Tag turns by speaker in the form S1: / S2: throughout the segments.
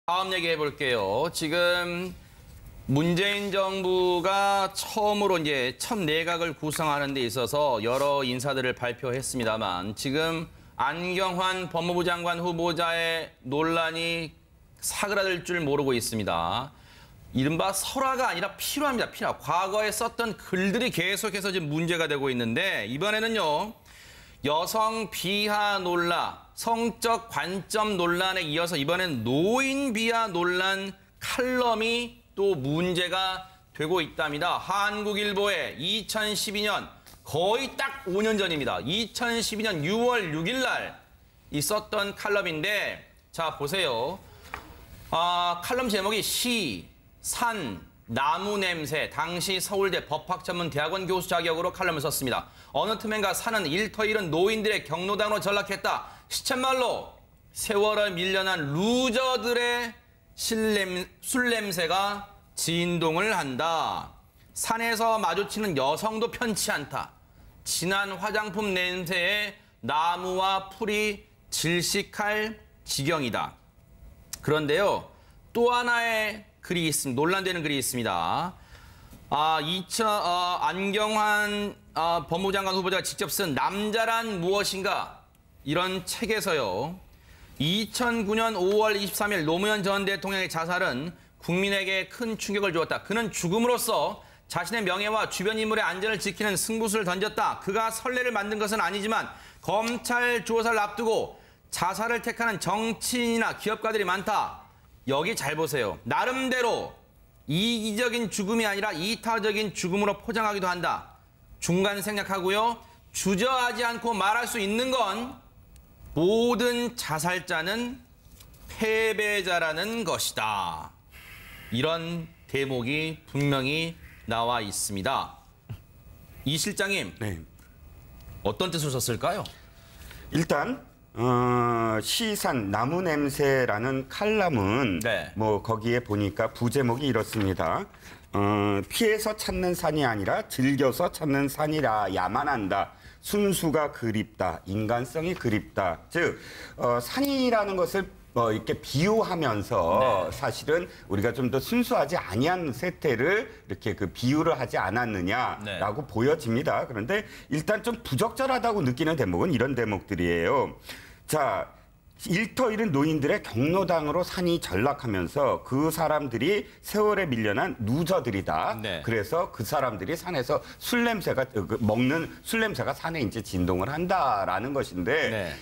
S1: 다음 얘기해 볼게요. 지금 문재인 정부가 처음으로 이제 첫 내각을 구성하는 데 있어서 여러 인사들을 발표했습니다만 지금 안경환 법무부 장관 후보자의 논란이 사그라들 줄 모르고 있습니다. 이른바 설화가 아니라 필화입니다. 필화. 과거에 썼던 글들이 계속해서 지금 문제가 되고 있는데 이번에는요. 여성 비하 논란, 성적 관점 논란에 이어서 이번엔 노인 비하 논란 칼럼이 또 문제가 되고 있답니다. 한국일보에 2012년 거의 딱 5년 전입니다. 2012년 6월 6일 날 있었던 칼럼인데 자 보세요. 칼럼 제목이 시, 산, 나무 냄새, 당시 서울대 법학전문대학원 교수 자격으로 칼럼을 썼습니다. 어느 틈엔가 산은 일터 잃은 노인들의 경로당으로 전락했다. 시쳇말로 세월에 밀려난 루저들의 술 냄새가 진동을 한다. 산에서 마주치는 여성도 편치 않다. 진한 화장품 냄새에 나무와 풀이 질식할 지경이다. 그런데요, 또 하나의 글이 있습니다. 논란되는 글이 있습니다. 안경환 법무부 장관 후보자가 직접 쓴 남자란 무엇인가 이런 책에서요. 2009년 5월 23일 노무현 전 대통령의 자살은 국민에게 큰 충격을 주었다. 그는 죽음으로써 자신의 명예와 주변 인물의 안전을 지키는 승부수를 던졌다. 그가 선례를 만든 것은 아니지만 검찰 조사를 앞두고 자살을 택하는 정치인이나 기업가들이 많다. 여기 잘 보세요. 나름대로 이기적인 죽음이 아니라 이타적인 죽음으로 포장하기도 한다. 중간 생략하고요. 주저하지 않고 말할 수 있는 건 모든 자살자는 패배자라는 것이다. 이런 대목이 분명히 나와 있습니다. 이 실장님, 네. 어떤 뜻을 썼을까요?
S2: 일단 시산 나무 냄새라는 칼럼은
S1: 네.
S2: 뭐 거기에 보니까 부제목이 이렇습니다. 피해서 찾는 산이 아니라 즐겨서 찾는 산이라야만 한다. 순수가 그립다. 인간성이 그립다. 즉 산이라는 것을 이렇게 비유하면서 네. 사실은 우리가 좀 더 순수하지 아니한 세태를 이렇게 그 비유를 하지 않았느냐라고 네. 보여집니다. 그런데 일단 좀 부적절하다고 느끼는 대목은 이런 대목들이에요. 자, 일터 잃은 노인들의 경로당으로 산이 전락하면서 그 사람들이 세월에 밀려난 루저들이다. 네. 그래서 그 사람들이 산에서 술 냄새가 먹는 술 냄새가 산에 이제 진동을 한다라는 것인데 네.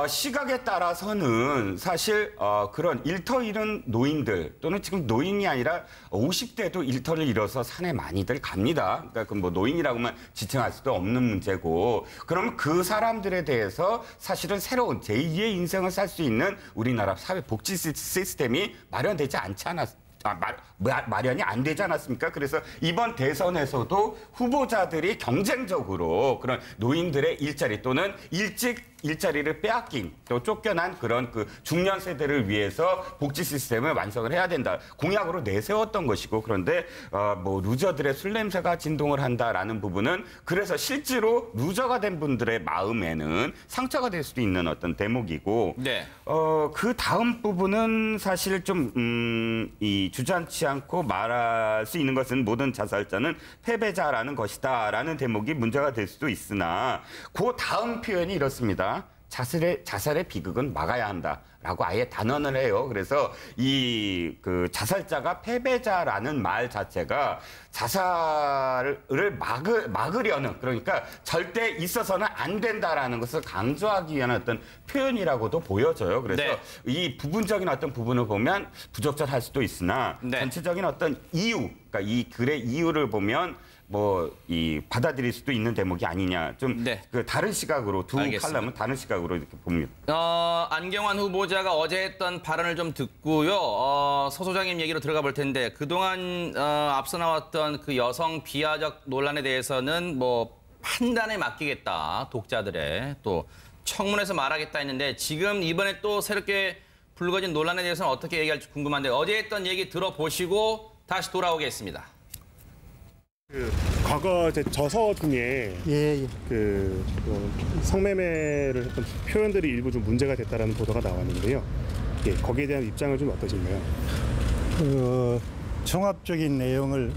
S2: 시각에 따라서는 사실 그런 일터 잃은 노인들 또는 지금 노인이 아니라 50대도 일터를 잃어서 산에 많이들 갑니다. 그러니까 그 뭐 노인이라고만 지칭할 수도 없는 문제고 그러면 그 사람들에 대해서 사실은 새로운 제2의 인생을 살 수 있는 우리나라 사회 복지 시스템이 마련되지 않지 않았습니까? 마련이 안 되지 않았습니까? 그래서 이번 대선에서도 후보자들이 경쟁적으로 그런 노인들의 일자리 또는 일찍 일자리를 빼앗긴 또 쫓겨난 그런 그 중년 세대를 위해서 복지 시스템을 완성을 해야 된다. 공약으로 내세웠던 것이고 그런데 뭐 루저들의 술 냄새가 진동을 한다라는 부분은 그래서 실제로 루저가 된 분들의 마음에는 상처가 될 수도 있는 어떤 대목이고 네. 그 다음 부분은 사실 좀 이 주저앉지 않고 말할 수 있는 것은 모든 자살자는 패배자라는 것이다라는 대목이 문제가 될 수도 있으나 그 다음 표현이 이렇습니다. 자살의 비극은 막아야 한다라고 아예 단언을 해요. 그래서 이 그 자살자가 패배자라는 말 자체가 자살을 막으려는 그러니까 절대 있어서는 안 된다라는 것을 강조하기 위한 어떤 표현이라고도 보여져요. 그래서 네. 이 부분적인 어떤 부분을 보면 부적절할 수도 있으나 네. 전체적인 어떤 이유, 그러니까 이 글의 이유를 보면 뭐 이 받아들일 수도 있는 대목이 아니냐 좀 네. 그 다른 시각으로 두 알겠습니다. 칼럼은 다른 시각으로 이렇게 봅니다.
S1: 안경환 후보자가 어제 했던 발언을 좀 듣고요. 서 소장님 얘기로 들어가 볼 텐데 그동안 앞서 나왔던 그 여성 비하적 논란에 대해서는 뭐 판단에 맡기겠다. 독자들의 또 청문회에서 말하겠다 했는데 지금 이번에 또 새롭게 불거진 논란에 대해서는 어떻게 얘기할지 궁금한데 어제 했던 얘기 들어보시고 다시 돌아오겠습니다.
S3: 과거 저서 중에 성매매를 했던 표현들이 일부 좀 문제가 됐다라는 보도가 나왔는데요. 예, 거기에 대한 입장은 좀 어떠신가요?
S4: 종합적인 내용을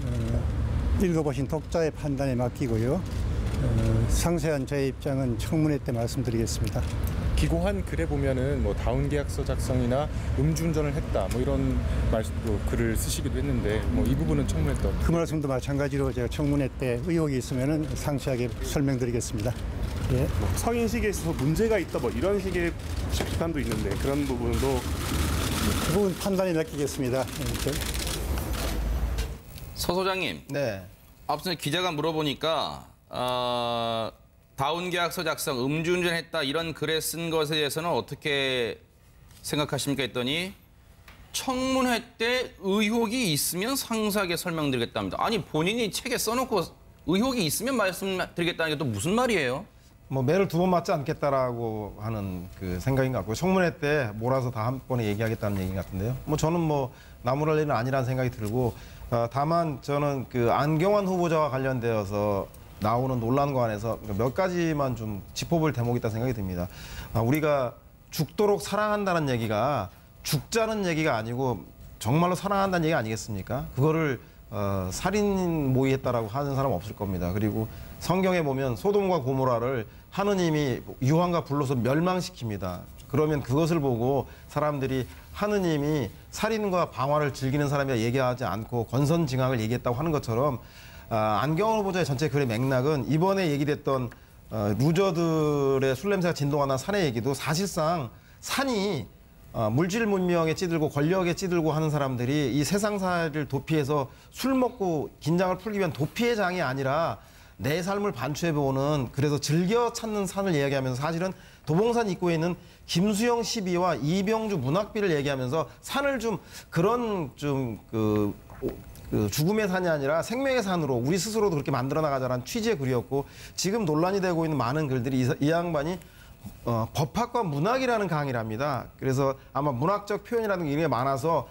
S4: 읽어보신 독자의 판단에 맡기고요. 상세한 저의 입장은 청문회 때 말씀드리겠습니다.
S5: 기고한 글에 보면은 뭐 다운 계약서 작성이나 음주운전을 했다 뭐 이런 말도 글을 쓰시기도 했는데 뭐 이 부분은 청문회 때
S4: 그 말씀도 마찬가지로 제가 청문회 때 의혹이 있으면은 상세하게 설명드리겠습니다. 예.
S3: 성인식에 있어서 문제가 있다 뭐 이런 식의 비판도 있는데 그런 부분도
S4: 그 부분 판단에 맡기겠습니다.
S1: 서 소장님.
S6: 네.
S1: 앞서 기자가 물어보니까 다운 계약서 작성, 음주운전했다 이런 글에 쓴 것에 대해서는 어떻게 생각하십니까 했더니 청문회 때 의혹이 있으면 상세하게 설명드리겠답니다. 아니 본인이 책에 써놓고 의혹이 있으면 말씀드리겠다는 게 또 무슨 말이에요?
S6: 뭐 매를 두 번 맞지 않겠다라고 하는 그 생각인 것 같고요. 청문회 때 몰아서 다 한 번에 얘기하겠다는 얘기 같은데요. 뭐 저는 뭐 나무랄 일은 아니라는 생각이 들고 다만 저는 그 안경환 후보자와 관련되어서 나오는 논란과 관해서 몇 가지만 좀 짚어볼 대목이 있다는 생각이 듭니다. 우리가 죽도록 사랑한다는 얘기가 죽자는 얘기가 아니고 정말로 사랑한다는 얘기 아니겠습니까? 그거를 살인 모의했다라고 하는 사람 없을 겁니다. 그리고 성경에 보면 소돔과 고모라를 하느님이 유황과 불로서 멸망시킵니다. 그러면 그것을 보고 사람들이 하느님이 살인과 방화를 즐기는 사람이라 얘기하지 않고 권선징악을 얘기했다고 하는 것처럼 안경환 후보자의 전체 글의 맥락은 이번에 얘기됐던 루저들의 술 냄새가 진동하는 산의 얘기도 사실상 산이 물질 문명에 찌들고 권력에 찌들고 하는 사람들이 이 세상사를 도피해서 술 먹고 긴장을 풀기 위한 도피의 장이 아니라 내 삶을 반추해보는 그래서 즐겨 찾는 산을 이야기하면서 사실은 도봉산 입구에 있는 김수영 시비와 이병주 문학비를 얘기하면서 산을 좀 그런 그 죽음의 산이 아니라 생명의 산으로 우리 스스로도 그렇게 만들어 나가자라는 취지의 글이었고 지금 논란이 되고 있는 많은 글들이 이 양반이 법학과 문학이라는 강의를 합니다. 그래서 아마 문학적 표현이라는 게 이런 게 많아서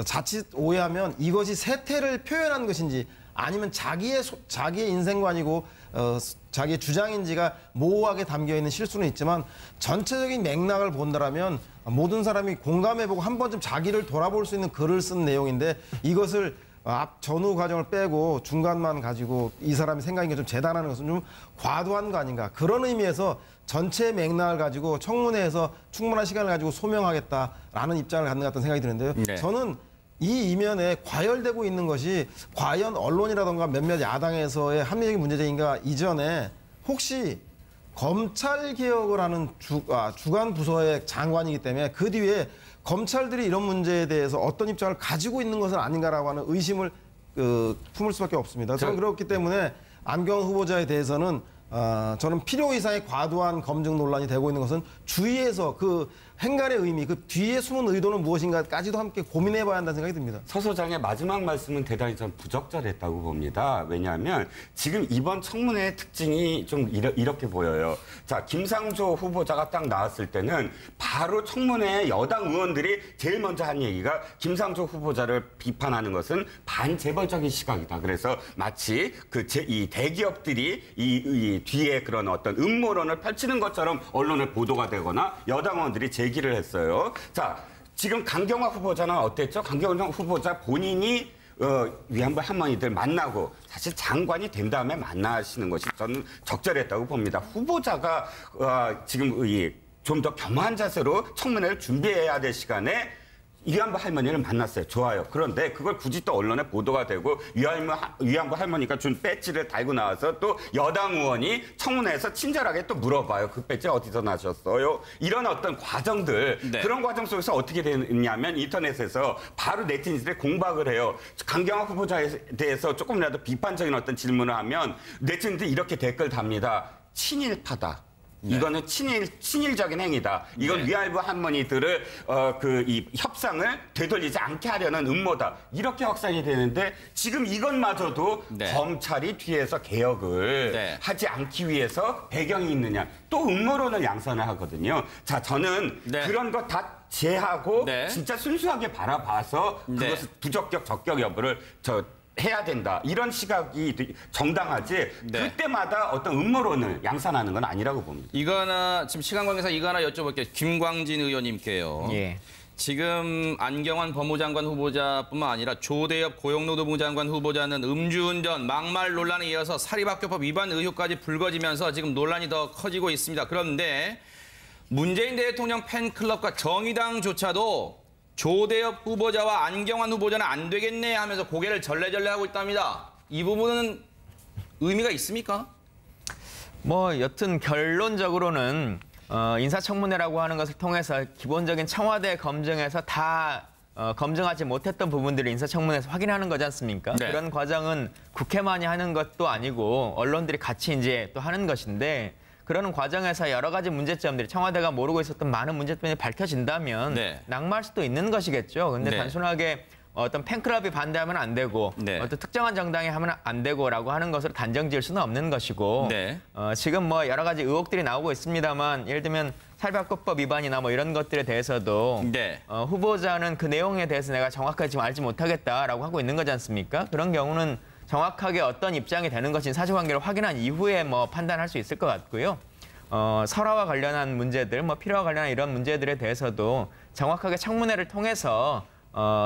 S6: 자칫 오해하면 이것이 세태를 표현한 것인지 아니면 자기의 인생관이고 자기의 주장인지가 모호하게 담겨있는 실수는 있지만 전체적인 맥락을 본다라면 모든 사람이 공감해보고 한 번쯤 자기를 돌아볼 수 있는 글을 쓴 내용인데 이것을 앞 전후 과정을 빼고 중간만 가지고 이 사람이 생각인 게 좀 재단하는 것은 좀 과도한 거 아닌가. 그런 의미에서 전체 맥락을 가지고 청문회에서 충분한 시간을 가지고 소명하겠다라는 입장을 갖는 것 같다는 생각이 드는데요.
S1: 네.
S6: 저는 이 이면에 과열되고 있는 것이 과연 언론이라든가 몇몇 야당에서의 합리적인 문제제기인가 이전에 혹시 검찰개혁을 하는 주간 부서의 장관이기 때문에 그 뒤에 검찰들이 이런 문제에 대해서 어떤 입장을 가지고 있는 것은 아닌가라고 하는 의심을 품을 수밖에 없습니다. 저는 그렇기 때문에 안경환 후보자에 대해서는 저는 필요 이상의 과도한 검증 논란이 되고 있는 것은 주위에서 그 행간의 의미, 그 뒤에 숨은 의도는 무엇인가까지도 함께 고민해봐야 한다는 생각이 듭니다.
S2: 서 소장의 마지막 말씀은 대단히 좀 부적절했다고 봅니다. 왜냐하면 지금 이번 청문회의 특징이 좀 이렇게 보여요. 자, 김상조 후보자가 딱 나왔을 때는 바로 청문회 여당 의원들이 제일 먼저 한 얘기가 김상조 후보자를 비판하는 것은 반재벌적인 시각이다. 그래서 마치 이 대기업들이 이 뒤에 그런 어떤 음모론을 펼치는 것처럼 언론에 보도가 되거나 여당 의원들이 제기를 했어요. 자, 지금 강경화 후보자는 어땠죠? 강경화 후보자 본인이 위안부 할머니들 만나고 사실 장관이 된 다음에 만나시는 것이 저는 적절했다고 봅니다. 후보자가 지금 좀 더 겸허한 자세로 청문회를 준비해야 될 시간에 위안부 할머니를 만났어요. 좋아요. 그런데 그걸 굳이 또 언론에 보도가 되고 위안부 할머니가 준 배지를 달고 나와서 또 여당 의원이 청문회에서 친절하게 또 물어봐요. 그 배지 어디서 나셨어요? 이런 어떤 과정들
S1: 네.
S2: 그런 과정 속에서 어떻게 되냐면 인터넷에서 바로 네티즌들이 공박을 해요. 강경화 후보자에 대해서 조금이라도 비판적인 어떤 질문을 하면 네티즌들이 이렇게 댓글 답니다. 친일파다. 이거는 친일적인 행위다. 이건
S1: 네.
S2: 위안부 할머니들을 이 협상을 되돌리지 않게 하려는 음모다. 이렇게 확산이 되는데 지금 이것마저도
S1: 네.
S2: 검찰이 뒤에서 개혁을
S1: 네.
S2: 하지 않기 위해서 배경이 있느냐. 또 음모론을 양산을 하거든요. 자, 저는
S1: 네.
S2: 그런 거 다 제하고
S1: 네.
S2: 진짜 순수하게 바라봐서
S1: 네.
S2: 그것을 부적격, 적격 여부를 해야 된다. 이런 시각이 정당하지
S1: 네.
S2: 그때마다 어떤 음모론을 양산하는 건 아니라고 봅니다.
S1: 이거 하나 지금 시간 관계상 이거 하나 여쭤볼게요. 김광진 의원님께요.
S7: 예.
S1: 지금 안경환 법무장관 후보자뿐만 아니라 조대엽 고용노동부 장관 후보자는 음주운전, 막말 논란에 이어서 사립학교법 위반 의혹까지 불거지면서 지금 논란이 더 커지고 있습니다. 그런데 문재인 대통령 팬클럽과 정의당조차도 조대엽 후보자와 안경환 후보자는 안 되겠네 하면서 고개를 절레절레 하고 있답니다. 이 부분은 의미가 있습니까?
S7: 뭐 여튼 결론적으로는 인사청문회라고 하는 것을 통해서 기본적인 청와대 검증에서 다 검증하지 못했던 부분들을 인사청문회에서 확인하는 거지 않습니까?
S1: 네.
S7: 그런 과정은 국회만이 하는 것도 아니고 언론들이 같이 이제 또 하는 것인데 그러는 과정에서 여러 가지 문제점들이 청와대가 모르고 있었던 많은 문제점이 밝혀진다면
S1: 네.
S7: 낙마할 수도 있는 것이겠죠. 근데
S1: 네.
S7: 단순하게 어떤 팬클럽이 반대하면 안 되고
S1: 네.
S7: 어떤 특정한 정당이 하면 안 되고라고 하는 것으로 단정 지을 수는 없는 것이고
S1: 네.
S7: 지금 뭐 여러 가지 의혹들이 나오고 있습니다만 예를 들면 사립학교법 위반이나 뭐 이런 것들에 대해서도
S1: 네.
S7: 후보자는 그 내용에 대해서 내가 정확하게 지금 알지 못하겠다라고 하고 있는 거지 않습니까? 그런 경우는 정확하게 어떤 입장이 되는 것인지 사실관계를 확인한 이후에 뭐 판단할 수 있을 것 같고요. 설화와 관련한 문제들, 뭐 필요와 관련한 이런 문제들에 대해서도 정확하게 청문회를 통해서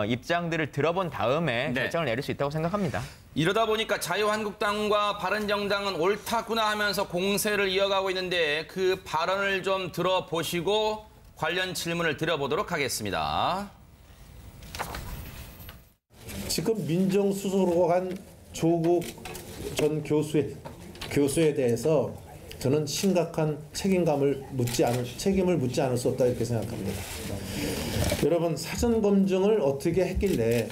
S7: 입장들을 들어본 다음에
S1: 네.
S7: 결정을 내릴 수 있다고 생각합니다.
S1: 이러다 보니까 자유한국당과 바른정당은 옳다구나 하면서 공세를 이어가고 있는데 그 발언을 좀 들어보시고 관련 질문을 드려보도록 하겠습니다.
S8: 지금 민정수석으로 간 조국 전 교수에 대해서 저는 심각한 책임을 묻지 않을 수 없다 이렇게 생각합니다. 여러분 사전 검증을 어떻게 했길래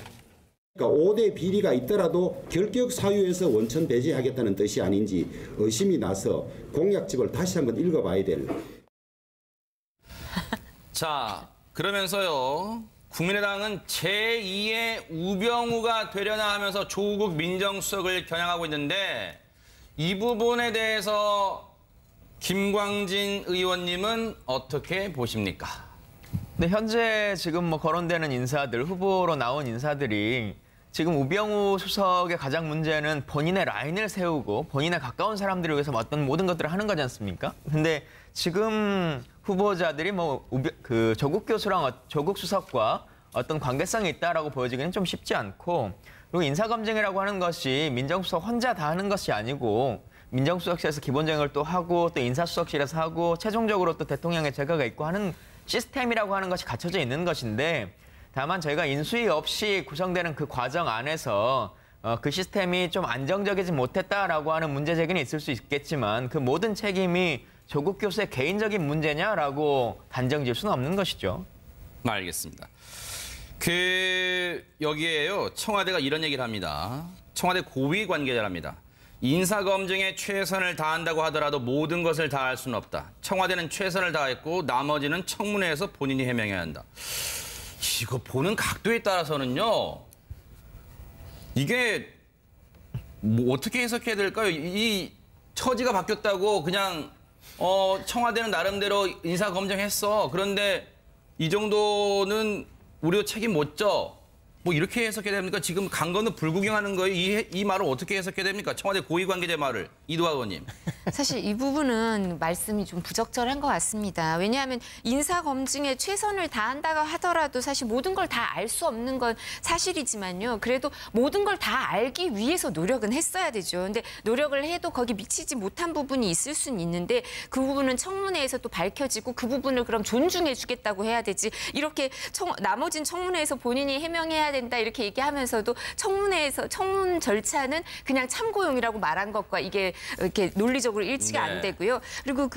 S9: 그러니까 5대 비리가 있더라도 결격 사유에서 원천 배제하겠다는 뜻이 아닌지 의심이 나서 공약집을 다시 한번 읽어봐야 될.
S1: 자, 그러면서요. 국민의당은 제2의 우병우가 되려나 하면서 조국 민정수석을 겨냥하고 있는데 이 부분에 대해서 김광진 의원님은 어떻게 보십니까?
S7: 네, 현재 지금 뭐 거론되는 인사들, 후보로 나온 인사들이 지금 우병우 수석의 가장 문제는 본인의 라인을 세우고 본인에 가까운 사람들을 위해서 어떤 모든 것들을 하는 거지 않습니까? 근데 지금 후보자들이 그 조국 수석과 어떤 관계성이 있다라고 보여지기는 좀 쉽지 않고 그리고 인사검증이라고 하는 것이 민정수석 혼자 다 하는 것이 아니고 민정수석실에서 기본적인 걸 또 하고 또 인사수석실에서 하고 최종적으로 또 대통령의 제거가 있고 하는 시스템이라고 하는 것이 갖춰져 있는 것인데 다만 저희가 인수위 없이 구성되는 그 과정 안에서 그 시스템이 좀 안정적이지 못했다라고 하는 문제 제기는 있을 수 있겠지만 그 모든 책임이 조국 교수의 개인적인 문제냐라고 단정 지을 수는 없는 것이죠.
S1: 알겠습니다. 여기에요. 청와대가 이런 얘기를 합니다. 청와대 고위 관계자랍니다. 인사검증에 최선을 다한다고 하더라도 모든 것을 다할 수는 없다. 청와대는 최선을 다했고 나머지는 청문회에서 본인이 해명해야 한다. 이거 보는 각도에 따라서는요. 이게 뭐 어떻게 해석해야 될까요? 이 처지가 바뀌었다고 그냥 청와대는 나름대로 인사검증했어. 그런데 이 정도는 우리도 책임 못 져. 뭐 이렇게 해석해야 됩니까? 지금 강 건너 불구경하는 거예요. 이 말을 어떻게 해석해야 됩니까? 청와대 고위 관계자 말을. 이두하 의원님.
S10: 사실 이 부분은 말씀이 좀 부적절한 것 같습니다. 왜냐하면 인사검증에 최선을 다한다고 하더라도 사실 모든 걸 다 알 수 없는 건 사실이지만요. 그래도 모든 걸 다 알기 위해서 노력은 했어야 되죠. 근데 노력을 해도 거기 미치지 못한 부분이 있을 수는 있는데 그 부분은 청문회에서 또 밝혀지고 그 부분을 그럼 존중해 주겠다고 해야 되지. 이렇게 나머진 청문회에서 본인이 해명해야 된다 이렇게 얘기하면서도 청문회에서 청문 절차는 그냥 참고용이라고 말한 것과 이게 이렇게 논리적으로 일치가 안 되고요. 그리고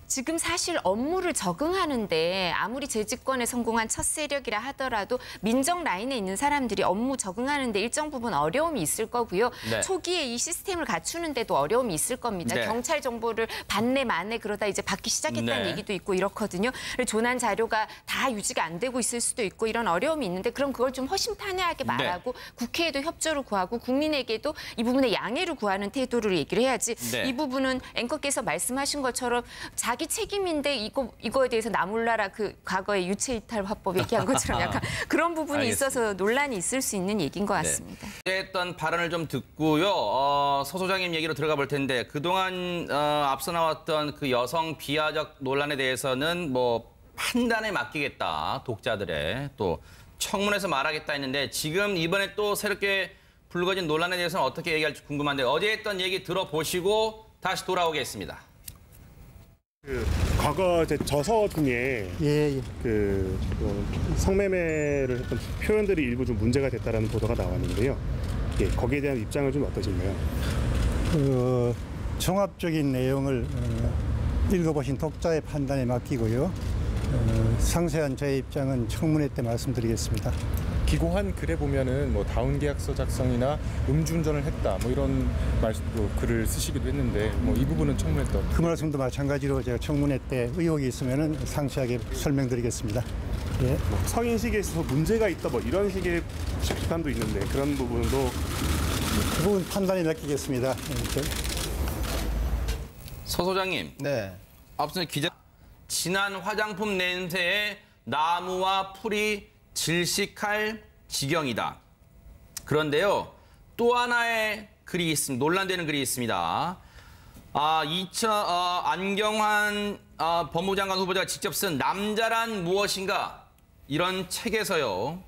S10: 지금 사실 업무를 적응하는데 아무리 재집권에 성공한 첫 세력이라 하더라도 민정 라인에 있는 사람들이 업무 적응하는데 일정 부분 어려움이 있을 거고요.
S1: 네.
S10: 초기에 이 시스템을 갖추는데도 어려움이 있을 겁니다.
S1: 네.
S10: 경찰 정보를 받네 마네 그러다 이제 받기 시작했다는
S1: 네.
S10: 얘기도 있고 이렇거든요. 조난 자료가 다 유지가 안 되고 있을 수도 있고 이런 어려움이 있는데 그럼 그걸 좀 허심탄회하게 말하고 국회에도 협조를 구하고 국민에게도 이 부분에 양해를 구하는 태도를 얘기를 해야지.
S1: 네.
S10: 이 부분은 앵커께서 말씀하신 것처럼 자기 책임인데 이거에 대해서 나몰라라 그 과거에 유체이탈 화법 얘기한 것처럼 약간 그런 부분이
S1: 알겠습니다.
S10: 있어서 논란이 있을 수 있는 얘기인 것 같습니다.
S1: 했던 발언을 좀 듣고요. 서 소장님 얘기로 들어가 볼 텐데 그동안 앞서 나왔던 그 여성 비하적 논란에 대해서는 뭐 판단에 맡기겠다. 독자들의 또 청문회에서 말하겠다 했는데 지금 이번에 또 새롭게 불거진 논란에 대해서는 어떻게 얘기할지 궁금한데 어제 했던 얘기 들어보시고 다시 돌아오겠습니다.
S3: 그 과거 이제 저서 중에
S4: 예.
S3: 성매매를 했던 표현들이 일부 좀 문제가 됐다라는 보도가 나왔는데요. 예, 거기에 대한 입장은 좀 어떠신가요?
S4: 종합적인 내용을 읽어보신 독자의 판단에 맡기고요. 상세한 저의 입장은 청문회 때 말씀드리겠습니다.
S5: 기고한 글에 보면은 뭐 다운 계약서 작성이나 음주운전을 했다 뭐 이런 말도 글을 쓰시기도 했는데 뭐 이 부분은 청문회 때
S4: 그 말씀도 마찬가지로 제가 청문회 때 의혹이 있으면은 상세하게 설명드리겠습니다. 예.
S3: 성인식에 있어서 문제가 있다 뭐 이런 식의 비판도 있는데 그런 부분도
S4: 그 부분 판단에 맡기겠습니다.
S1: 서 소장님.
S6: 네.
S1: 앞서 기자 진한 화장품 냄새에 나무와 풀이 질식할 지경이다. 그런데요, 또 하나의 글이 있습니다. 논란되는 글이 있습니다. 안경환 법무부 장관 후보자가 직접 쓴 남자란 무엇인가 이런 책에서요.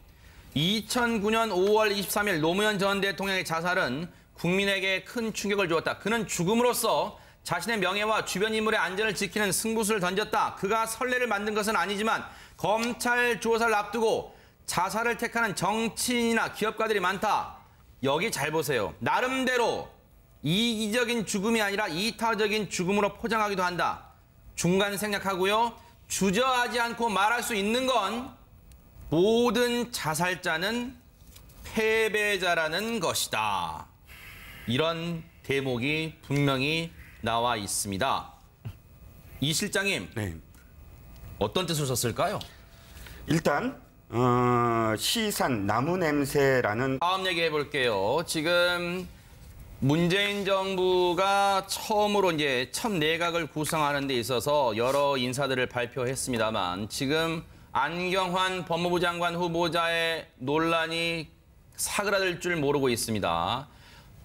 S1: 2009년 5월 23일 노무현 전 대통령의 자살은 국민에게 큰 충격을 주었다. 그는 죽음으로써 자신의 명예와 주변 인물의 안전을 지키는 승부수를 던졌다. 그가 선례를 만든 것은 아니지만 검찰 조사를 앞두고 자살을 택하는 정치인이나 기업가들이 많다. 여기 잘 보세요. 나름대로 이기적인 죽음이 아니라 이타적인 죽음으로 포장하기도 한다. 중간 생략하고요. 주저하지 않고 말할 수 있는 건 모든 자살자는 패배자라는 것이다. 이런 대목이 분명히 나와 있습니다. 이 실장님,
S2: 네.
S1: 어떤 뜻을 썼을까요?
S2: 일단 시산 나무 냄새라는
S1: 다음 얘기해 볼게요. 지금 문재인 정부가 처음으로 이제 첫 내각을 구성하는 데 있어서 여러 인사들을 발표했습니다만 지금 안경환 법무부 장관 후보자의 논란이 사그라들 줄 모르고 있습니다.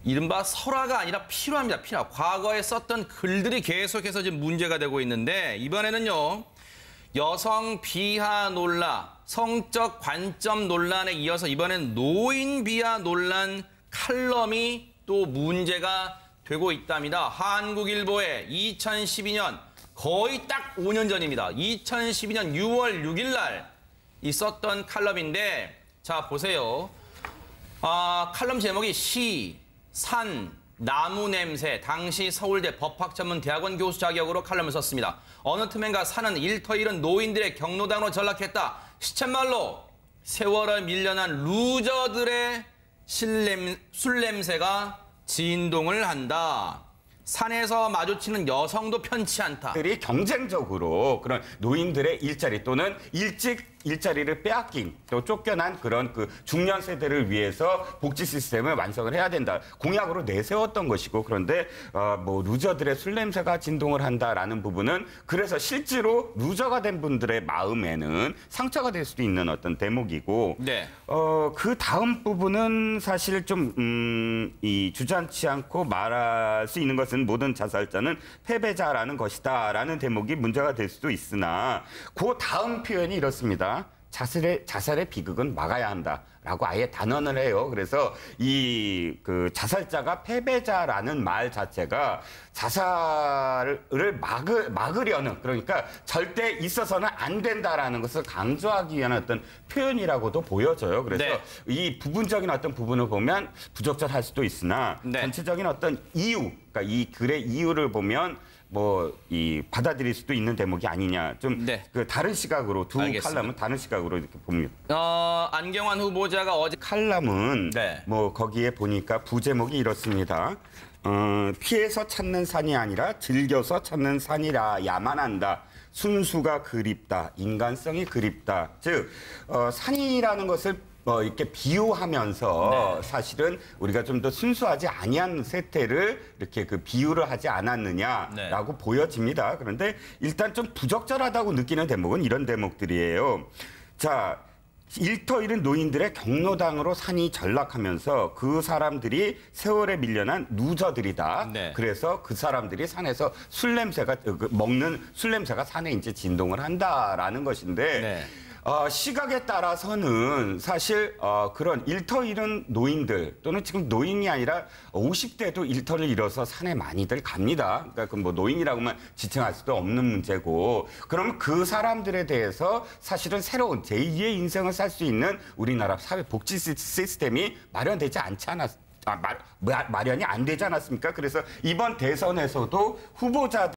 S1: 이른바 설화가 아니라 필화입니다. 필화. 과거에 썼던 글들이 계속해서 지금 문제가 되고 있는데 이번에는요. 여성 비하 논란, 성적 관점 논란에 이어서 이번엔 노인 비하 논란 칼럼이 또 문제가 되고 있답니다. 한국일보에 2012년 거의 딱 5년 전입니다. 2012년 6월 6일 날 있었던 칼럼인데 자 보세요. 칼럼 제목이 시, 산, 나무 냄새. 당시 서울대 법학전문대학원 교수 자격으로 칼럼을 썼습니다. 어느 틈엔가 산은 일터 잃은 노인들의 경로당으로 전락했다. 시쳇말로 세월을 밀려난 루저들의 술 냄새가 진동을 한다. 산에서 마주치는 여성도 편치 않다.
S2: 들이 경쟁적으로 그런 노인들의 일자리 또는 일찍 일자리를 빼앗긴 또 쫓겨난 그런 그 중년 세대를 위해서 복지 시스템을 완성을 해야 된다. 공약으로 내세웠던 것이고 그런데 뭐 루저들의 술 냄새가 진동을 한다라는 부분은 그래서 실제로 루저가 된 분들의 마음에는 상처가 될 수도 있는 어떤 대목이고
S1: 네.
S2: 그 다음 부분은 사실 좀 이 주저앉지 않고 말할 수 있는 것은 모든 자살자는 패배자라는 것이다라는 대목이 문제가 될 수도 있으나 그 다음 표현이 이렇습니다. 자살의 비극은 막아야 한다라고 아예 단언을 해요. 그래서 이 그 자살자가 패배자라는 말 자체가 자살을 막으려는 그러니까 절대 있어서는 안 된다라는 것을 강조하기 위한 어떤 표현이라고도 보여져요. 그래서
S1: 네.
S2: 이 부분적인 어떤 부분을 보면 부적절할 수도 있으나
S1: 네.
S2: 전체적인 어떤 이유, 그러니까 이 글의 이유를 보면 뭐 이 받아들일 수도 있는 대목이 아니냐 좀
S1: 네.
S2: 그 다른 시각으로 두
S1: 알겠습니다.
S2: 칼럼은 다른 시각으로 이렇게 봅니다.
S1: 안경환 후보자가 어제
S2: 칼럼은
S1: 네.
S2: 뭐 거기에 보니까 부제목이 이렇습니다. 피해서 찾는 산이 아니라 즐겨서 찾는 산이라야만 한다. 순수가 그립다. 인간성이 그립다. 즉 산이라는 것을 이렇게 비유하면서
S1: 네.
S2: 사실은 우리가 좀 더 순수하지 아니한 세태를 이렇게 그 비유를 하지 않았느냐라고
S1: 네.
S2: 보여집니다. 그런데 일단 좀 부적절하다고 느끼는 대목은 이런 대목들이에요. 자, 일터 잃은 노인들의 경로당으로 산이 전락하면서 그 사람들이 세월에 밀려난 루저들이다.
S1: 네.
S2: 그래서 그 사람들이 산에서 술 냄새가 먹는 술 냄새가 산에 이제 진동을 한다라는 것인데
S1: 네.
S2: 시각에 따라서는 사실 그런 일터 잃은 노인들 또는 지금 노인이 아니라 50대도 일터를 잃어서 산에 많이들 갑니다. 그러니까 그 뭐 노인이라고만 지칭할 수도 없는 문제고 그러면 그 사람들에 대해서 사실은 새로운 제2의 인생을 살 수 있는 우리나라 사회 복지 시스템이 마련되지 않지 않았 마련이 안 되지 않았습니까? 그래서 이번 대선에서도 후보자